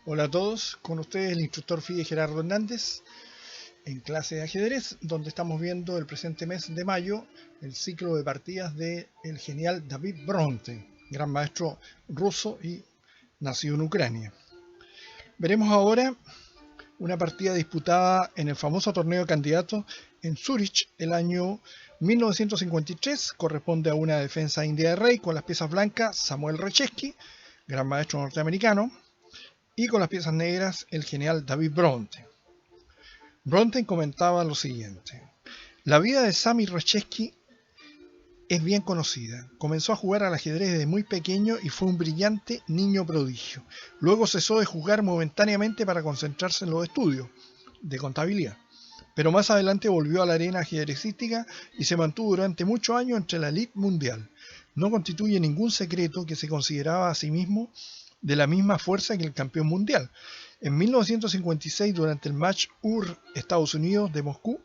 Hola a todos, con ustedes el instructor FIDE Gerardo Hernández en clase de ajedrez, donde estamos viendo el presente mes de mayo el ciclo de partidas del genial David Bronte, gran maestro ruso y nacido en Ucrania. Veremos ahora una partida disputada en el famoso torneo de candidatos en Zurich el año 1953, corresponde a una defensa india de rey con las piezas blancas Samuel Reshevsky, gran maestro norteamericano, y con las piezas negras el genial David Bronte. Bronte comentaba lo siguiente: la vida de Sami Reshevsky es bien conocida. Comenzó a jugar al ajedrez desde muy pequeño y fue un brillante niño prodigio. Luego cesó de jugar momentáneamente para concentrarse en los estudios de contabilidad, pero más adelante volvió a la arena ajedrecística y se mantuvo durante muchos años entre la elite mundial. No constituye ningún secreto que se consideraba a sí mismo de la misma fuerza que el campeón mundial. En 1956, durante el match UR-Estados Unidos de Moscú,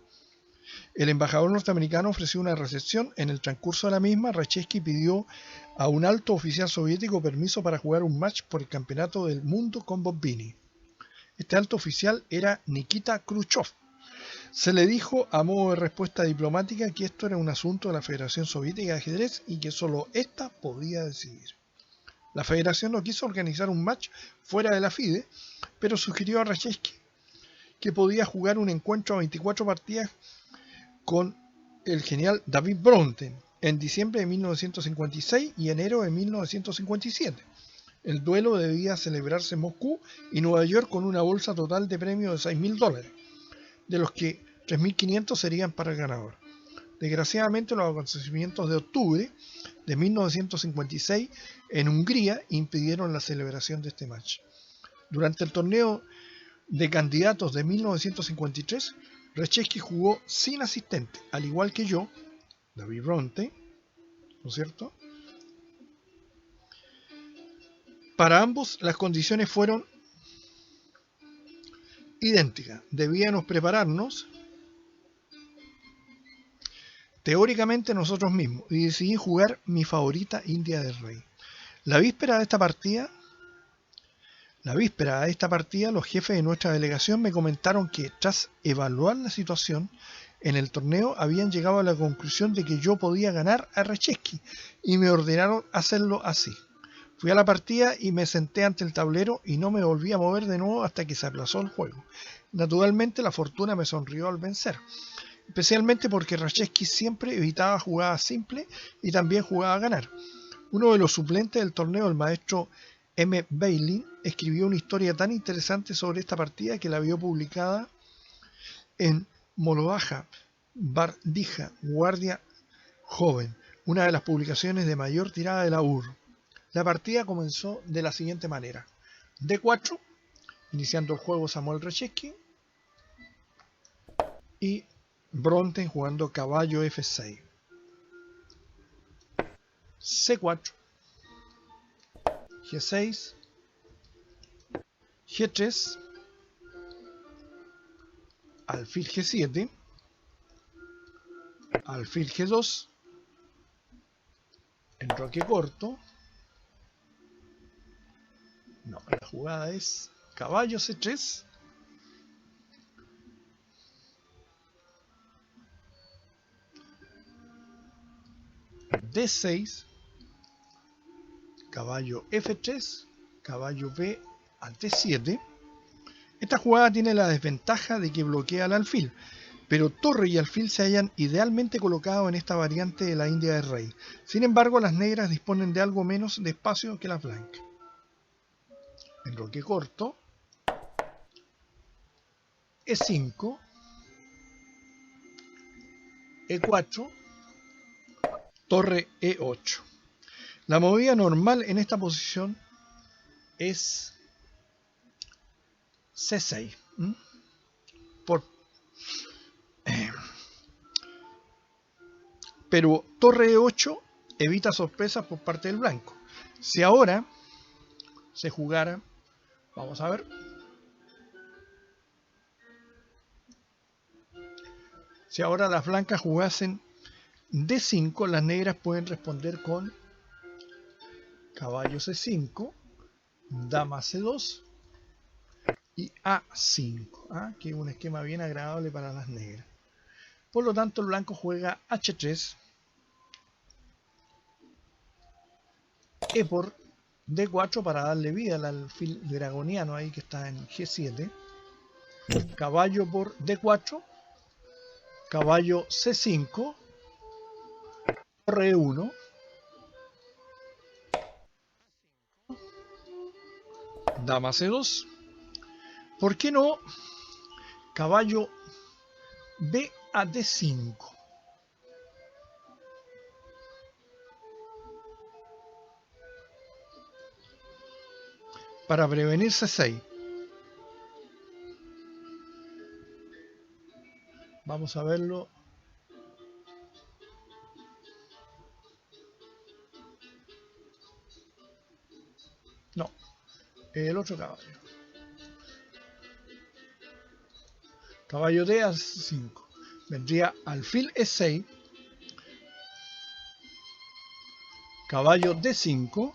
el embajador norteamericano ofreció una recepción. En el transcurso de la misma, Reshevsky pidió a un alto oficial soviético permiso para jugar un match por el campeonato del mundo con Bobvini. Este alto oficial era Nikita Khrushchev. Se le dijo a modo de respuesta diplomática que esto era un asunto de la Federación Soviética de Ajedrez y que solo ésta podía decidir. La federación no quiso organizar un match fuera de la FIDE, pero sugirió a Reshevsky que podía jugar un encuentro a 24 partidas con el genial David Bronte en diciembre de 1956 y enero de 1957. El duelo debía celebrarse en Moscú y Nueva York con una bolsa total de premios de $6.000, de los que 3.500 serían para el ganador. Desgraciadamente, los acontecimientos de octubre de 1956 en Hungría impidieron la celebración de este match. Durante el torneo de candidatos de 1953, Reshevsky jugó sin asistente, al igual que yo, David Bronte, ¿no es cierto? Para ambos las condiciones fueron idénticas. Debíamos prepararnos teóricamente nosotros mismos y decidí jugar mi favorita India del Rey. La víspera de esta partida, los jefes de nuestra delegación me comentaron que, tras evaluar la situación en el torneo, habían llegado a la conclusión de que yo podía ganar a Reshevsky y me ordenaron hacerlo así. Fui a la partida y me senté ante el tablero y no me volví a mover de nuevo hasta que se aplazó el juego. Naturalmente, la fortuna me sonrió al vencer, especialmente porque Reshevsky siempre evitaba jugadas simples y también jugaba a ganar. Uno de los suplentes del torneo, el maestro M. Bailey, escribió una historia tan interesante sobre esta partida que la vio publicada en Molobaja Bardija, Guardia Joven, una de las publicaciones de mayor tirada de la UR. La partida comenzó de la siguiente manera: D4, iniciando el juego Samuel Reshevsky, y Bronte jugando caballo F6, C4, G6, G3, alfil G7, alfil G2, enroque corto. No, la jugada es caballo C3, D6, caballo F3, caballo B al T7. Esta jugada tiene la desventaja de que bloquea al alfil, pero torre y alfil se hallan idealmente colocados en esta variante de la India del Rey. Sin embargo, las negras disponen de algo menos de espacio que las blancas. Enroque corto, E5, E4, torre E8. La movida normal en esta posición es C6. Pero torre E8 evita sorpresas por parte del blanco. Si ahora se jugara, vamos a ver, si ahora las blancas jugasen D5, las negras pueden responder con caballo C5, dama C2, y A5, que es un esquema bien agradable para las negras. Por lo tanto, el blanco juega H3, E por D4 para darle vida al alfil dragoniano ahí que está en G7, caballo por D4, caballo C5, torre E1, dama C2, ¿por qué no caballo B a D5? Para prevenir C6. Vamos a verlo. No, el otro caballo. Caballo D a 5. Vendría alfil E6. Caballo D5.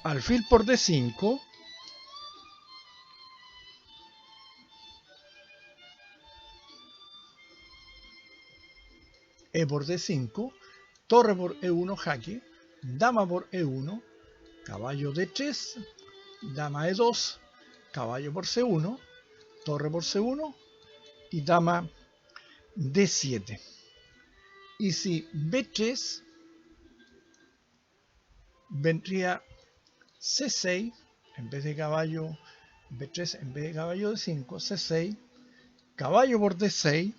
Alfil por D5. E por D5. Torre por E1 jaque. Dama por E1. Caballo D3. Dama E2. Caballo por C1. Torre por C1. Y dama D7. Y si B3 vendría C6 en vez de caballo, B3 en vez de caballo D5, C6, caballo por D6,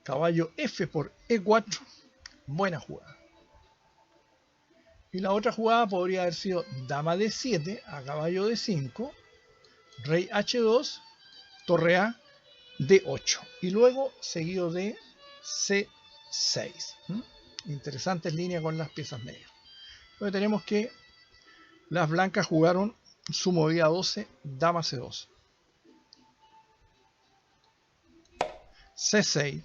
caballo F por E4, buena jugada. Y la otra jugada podría haber sido dama D7 a caballo D5, rey H2, torre A, D8 y luego seguido de C6. Interesantes líneas con las piezas negras. Luego tenemos que las blancas jugaron su movida 12, dama C2. C6.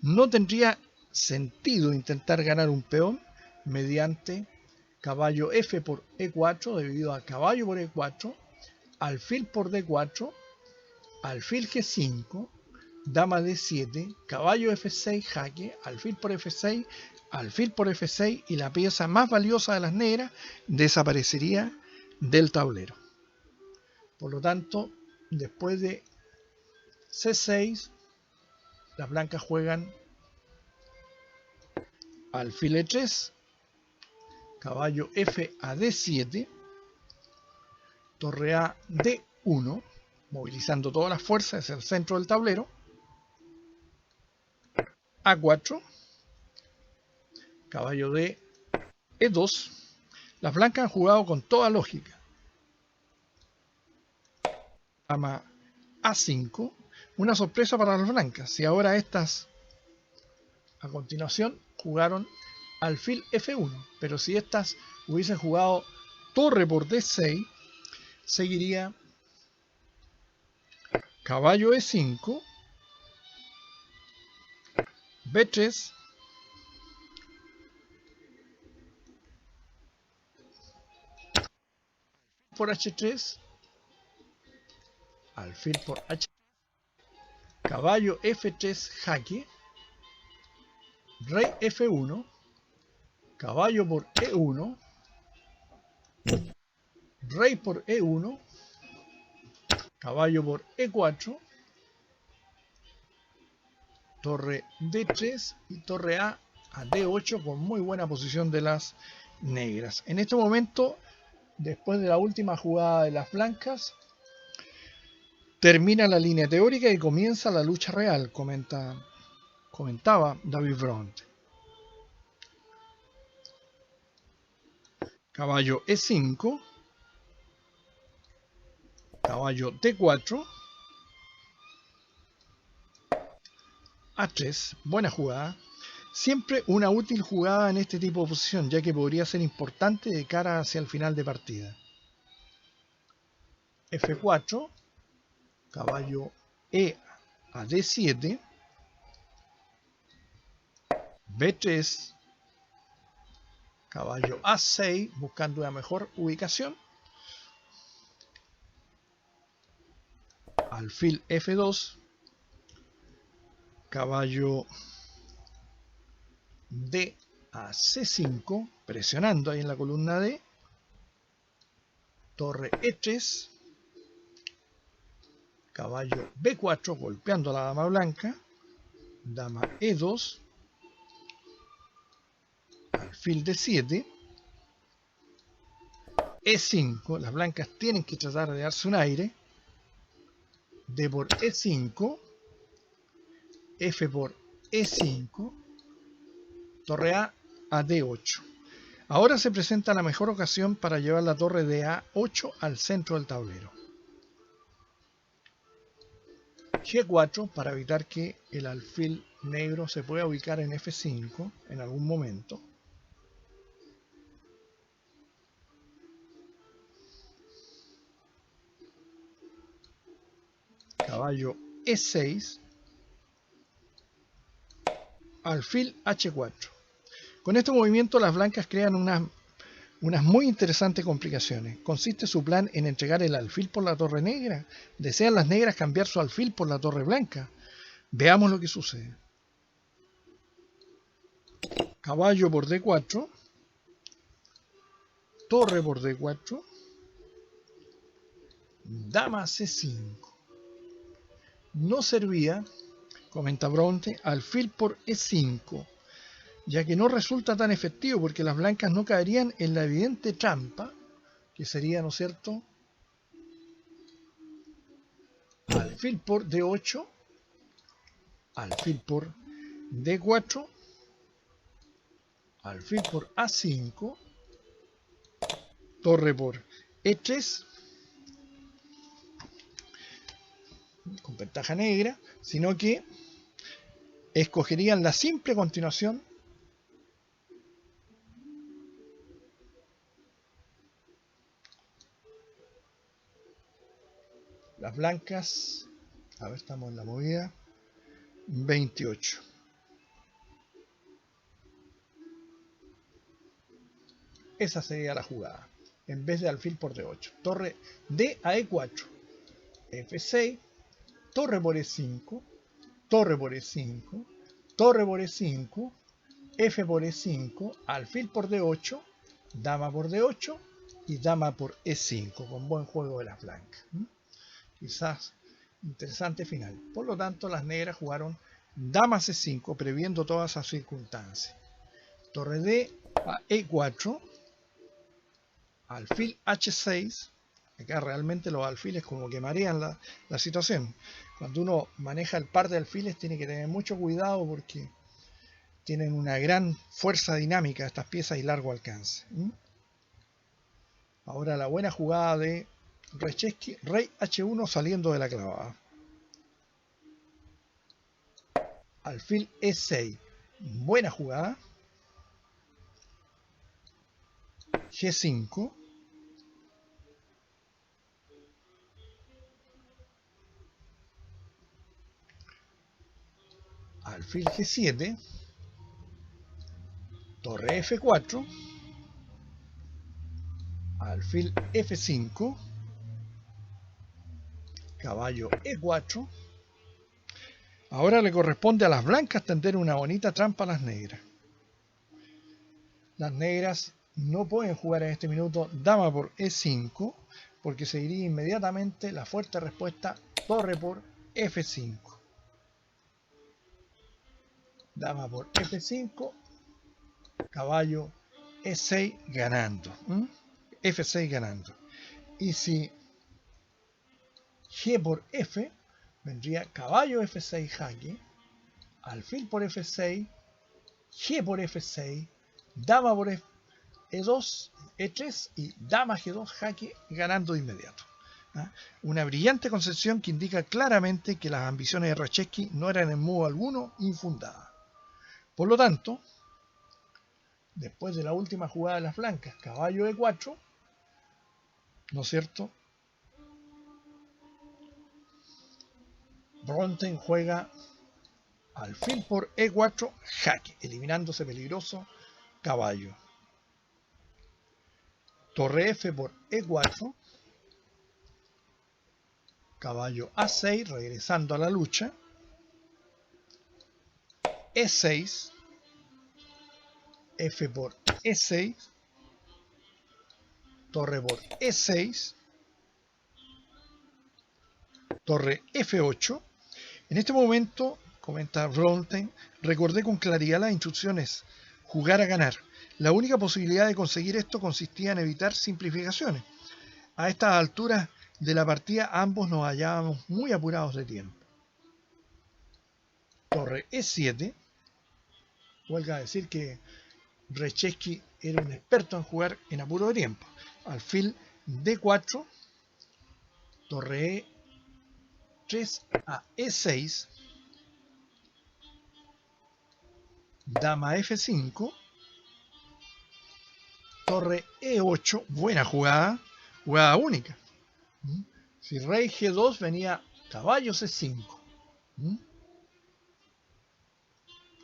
No tendría sentido intentar ganar un peón mediante caballo F por E4 debido a caballo por E4, alfil por D4, alfil G5, dama D7, caballo F6 jaque, alfil por F6, alfil por F6 y la pieza más valiosa de las negras desaparecería del tablero. Por lo tanto, después de C6, las blancas juegan alfil E3, caballo F a D7, torre A D1, movilizando todas las fuerzas hacia el centro del tablero, A4, caballo D E2. Las blancas han jugado con toda lógica. Dama A5, una sorpresa para las blancas. Si ahora estas a continuación jugaron alfil F1, pero si estas hubiesen jugado torre por D6, seguiría caballo E5, B3, por H3, alfil por H3, caballo F3 jaque, rey F1, caballo por E1, rey por E1, caballo por E4, torre D3 y torre A D8 con muy buena posición de las negras. En este momento, después de la última jugada de las blancas, termina la línea teórica y comienza la lucha real, comentaba David Bronte. Caballo E5, caballo D4, A3, buena jugada. Siempre una útil jugada en este tipo de posición, ya que podría ser importante de cara hacia el final de partida. F4, caballo E a D7, B3, Caballo A6, buscando una mejor ubicación. Alfil F2. Caballo D a C5, presionando ahí en la columna D. Torre E3. Caballo B4, golpeando a la dama blanca. Dama E2. Alfil D7. E5, las blancas tienen que tratar de darse un aire. D por E5. F por E5. Torre A D8. Ahora se presenta la mejor ocasión para llevar la torre de A8 al centro del tablero. G4 para evitar que el alfil negro se pueda ubicar en F5 en algún momento. Caballo E6. Alfil H4. Con este movimiento las blancas crean unas muy interesantes complicaciones. ¿Consiste su plan en entregar el alfil por la torre negra? ¿Desean las negras cambiar su alfil por la torre blanca? Veamos lo que sucede. Caballo por D4. Torre por D4. Dama C5. No servía, comenta Bronte, alfil por E5, ya que no resulta tan efectivo porque las blancas no caerían en la evidente trampa, que sería, ¿no es cierto?, alfil por D8, alfil por D4, alfil por A5, torre por E3, con ventaja negra, sino que escogerían la simple continuación las blancas. A ver, estamos en la movida 28. Esa sería la jugada. En vez de alfil por D8. Torre D a E4. F6. Torre por E5. Torre por E5. Torre por E5. F por E5. Alfil por D8. Dama por D8. Y dama por E5. Con buen juego de las blancas. Quizás interesante final. Por lo tanto, las negras jugaron dama C5, previendo todas esas circunstancias. Torre D a E4. Alfil H6. Acá realmente los alfiles como que marean la situación. Cuando uno maneja el par de alfiles tiene que tener mucho cuidado porque tienen una gran fuerza dinámica estas piezas y largo alcance. Ahora la buena jugada de Reshevsky, rey H1 saliendo de la clavada. Alfil E6, buena jugada. G5. Alfil G7. Torre F4. Alfil F5. Caballo E4. Ahora le corresponde a las blancas tender una bonita trampa a las negras. Las negras no pueden jugar en este minuto dama por E5 porque se iría inmediatamente la fuerte respuesta torre por F5. Dama por F5, caballo E6 ganando. F6 ganando. Y si G por F, vendría caballo F6 jaque, alfil por F6, G por F6, dama por E2, E3 y dama G2 jaque ganando de inmediato. Una brillante concepción que indica claramente que las ambiciones de Reshevsky no eran en modo alguno infundadas. Por lo tanto, después de la última jugada de las blancas, caballo E4, ¿no es cierto?, Bronten juega alfil por E4 jaque, eliminándose peligroso caballo. torre F por E4, caballo A6, regresando a la lucha, E6, F por E6, torre por E6, torre F8. En este momento, comenta Bronte, recordé con claridad las instrucciones: jugar a ganar. La única posibilidad de conseguir esto consistía en evitar simplificaciones. A estas alturas de la partida ambos nos hallábamos muy apurados de tiempo. Torre E7. Huelga decir que Brzezinski era un experto en jugar en apuro de tiempo. Alfil D4, torre E3 a E6, dama F5, torre E8, buena jugada, jugada única. Si rey G2 venía caballo C5,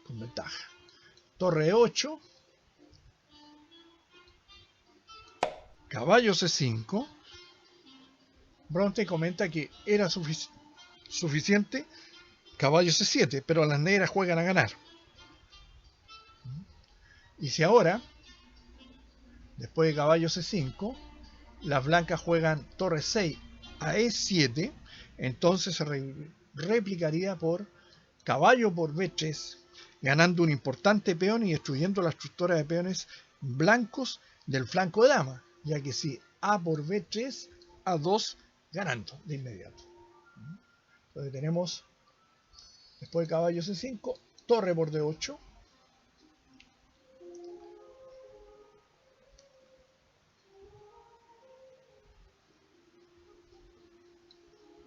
con ventaja. Torre E8, caballo C5. Bronte comenta que era suficiente caballo C7, pero las negras juegan a ganar. Y si ahora, después de caballo C5, las blancas juegan torre 6 a E7, entonces se replicaría por caballo por B3, ganando un importante peón y destruyendo la estructura de peones blancos del flanco de dama, ya que si A por B3, A2 ganando de inmediato. Entonces tenemos, después de caballo C5, torre por D8,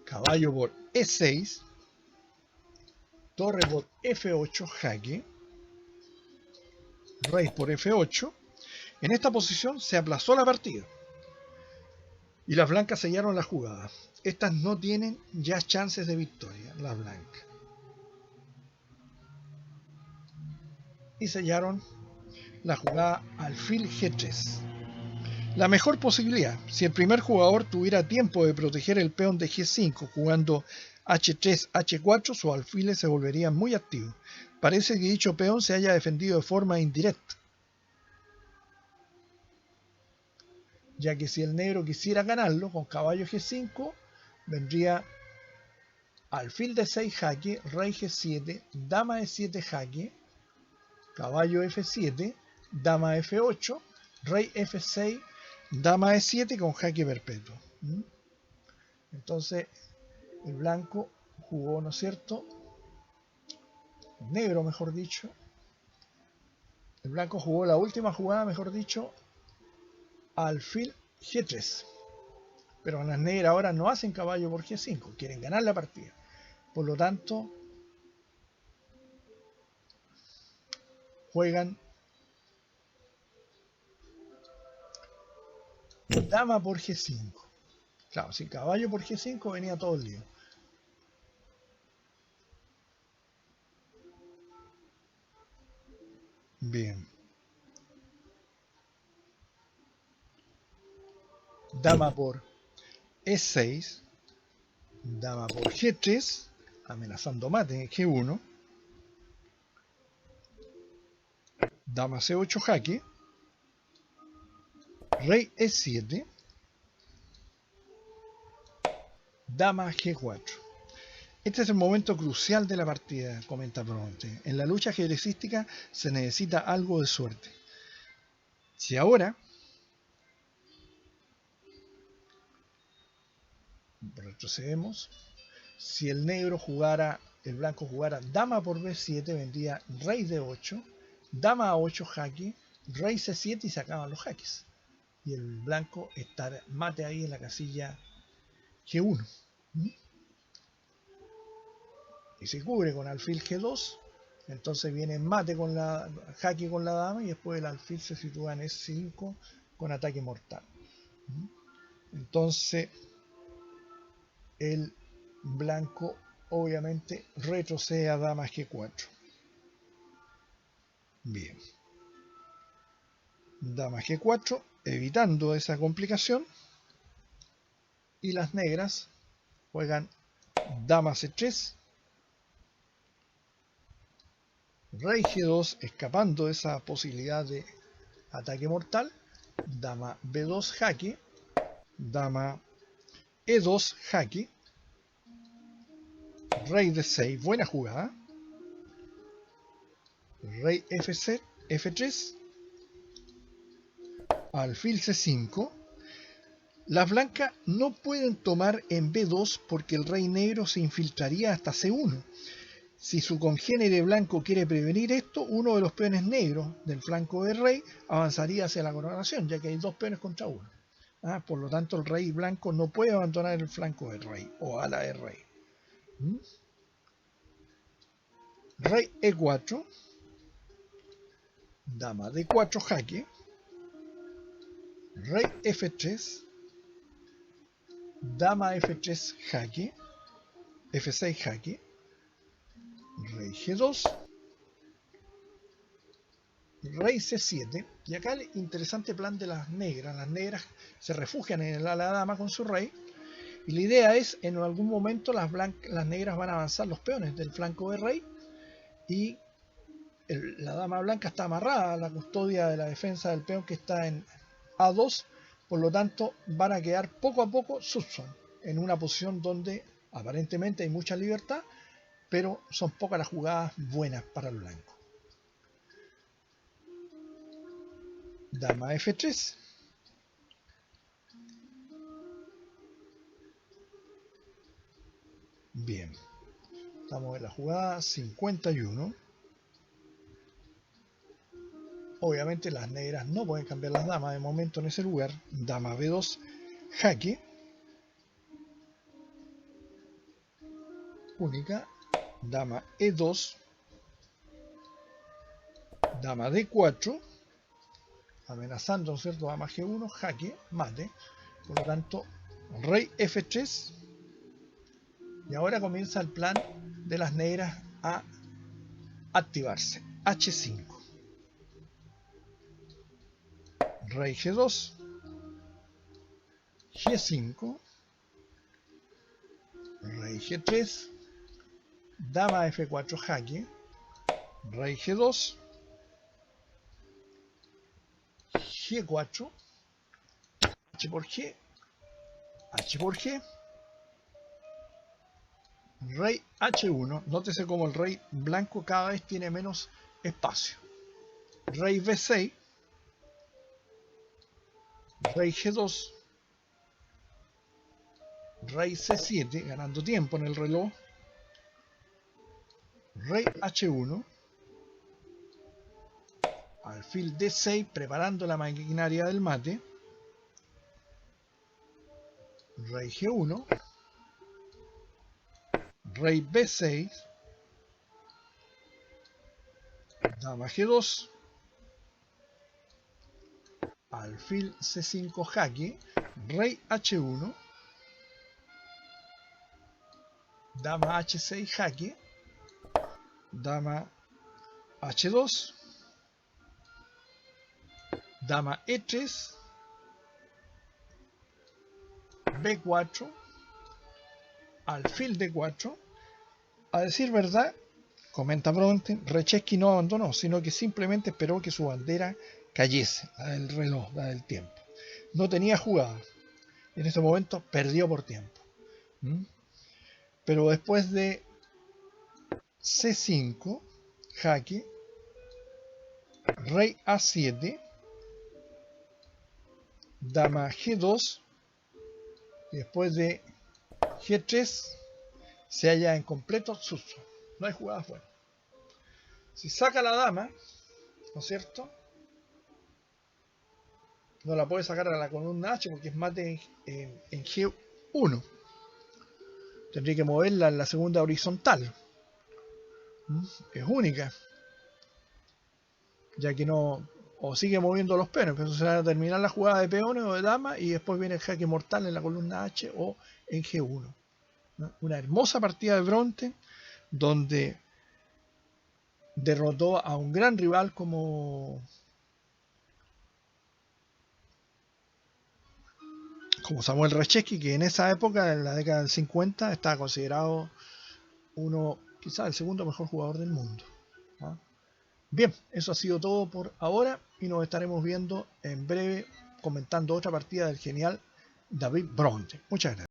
caballo por E6, torre por F8, jaque, rey por F8. En esta posición se aplazó la partida y las blancas sellaron la jugada. Estas no tienen ya chances de victoria, las blancas. Y sellaron la jugada alfil G3. La mejor posibilidad, si el primer jugador tuviera tiempo de proteger el peón de G5 jugando H3, H4, sus alfiles se volverían muy activos. Parece que dicho peón se haya defendido de forma indirecta, ya que si el negro quisiera ganarlo con caballo G5, vendría alfil D6 jaque, rey G7, dama E7 jaque, caballo F7, dama F8, rey F6, dama E7 con jaque perpetuo. Entonces el blanco jugó, ¿no es cierto? El negro, mejor dicho. El blanco jugó la última jugada, mejor dicho, alfil G3. Pero las negras ahora no hacen caballo por G5, quieren ganar la partida. Por lo tanto, juegan dama por G5. Claro, si caballo por G5 venía todo el lío. Bien. Dama por E6. Dama por G3. Amenazando mate en G1. Dama C8 jaque. Rey E7. Dama G4. Este es el momento crucial de la partida, comenta Bronte. En la lucha ajedrecística se necesita algo de suerte. Si ahora retrocedemos, si el negro jugara, el blanco jugara dama por B7, vendría rey D8, dama A8 jaque, rey C7 y se acaban los jaques. Y el blanco está mate ahí en la casilla G1. Y se cubre con alfil G2, entonces viene mate con la jaque con la dama y después el alfil se sitúa en S5 con ataque mortal. Entonces el blanco obviamente retrocede a dama G4. Bien. Dama G4, evitando esa complicación, y las negras juegan dama c3, rey g2, escapando esa posibilidad de ataque mortal, dama b2 jaque, dama e2 jaque, rey d6, buena jugada, rey f3, alfil c5. Las blancas no pueden tomar en b2 porque el rey negro se infiltraría hasta c1. Si su congénere blanco quiere prevenir esto, uno de los peones negros del flanco del rey avanzaría hacia la coronación, ya que hay dos peones contra uno. Por lo tanto, el rey blanco no puede abandonar el flanco del rey o ala del rey. Rey e4, dama d4 jaque, rey f3, dama f3 jaque, f6 jaque, rey g2, rey c7, y acá el interesante plan de las negras se refugian en el ala dama con su rey, y la idea es, en algún momento las negras van a avanzar los peones del flanco del rey, y la dama blanca está amarrada a la custodia de la defensa del peón que está en a2, por lo tanto van a quedar poco a poco subson, en una posición donde aparentemente hay mucha libertad, pero son pocas las jugadas buenas para el blanco. Dama f3, bien, estamos en la jugada 51. Obviamente las negras no pueden cambiar las damas de momento en ese lugar. Dama b2 jaque, única, dama e2, dama d4, amenazando, ¿cierto? Dama g1, jaque, mate. Por lo tanto, rey f3, y ahora comienza el plan de las negras a activarse. h5, rey g2, g5, rey g3, dama f4 jaque, rey g2, g4, h por g, h por g, rey h1. Nótese como el rey blanco cada vez tiene menos espacio. Rey b6, rey g2, rey c7, ganando tiempo en el reloj, rey h1, alfil d6, preparando la maquinaria del mate, rey g1, rey b6, dama g2, alfil c5 jaque, rey h1, dama h6 jaque, dama h2, dama e3, b4, alfil d4. A decir verdad, comenta Bronte, Recheski no abandonó, sino que simplemente esperó que su bandera cayese, la del reloj, la del tiempo. No tenía jugada. En este momento perdió por tiempo. Pero después de c5, jaque, rey a7, dama g2, y después de g3 se halla en completo susto. No hay jugada fuera. Si saca la dama, ¿no es cierto? No la puede sacar a la columna H porque es mate en G1. Tendría que moverla en la segunda horizontal. Es única. Ya que no... O sigue moviendo los peones, pero se va a terminar la jugada de peones o de dama y después viene el jaque mortal en la columna H o en G1. Una hermosa partida de Bronte donde derrotó a un gran rival como como Samuel Reshevsky, que en esa época, en la década del 50, estaba considerado quizás el segundo mejor jugador del mundo. ¿Ah? Bien, eso ha sido todo por ahora y nos estaremos viendo en breve comentando otra partida del genial David Bronte. Muchas gracias.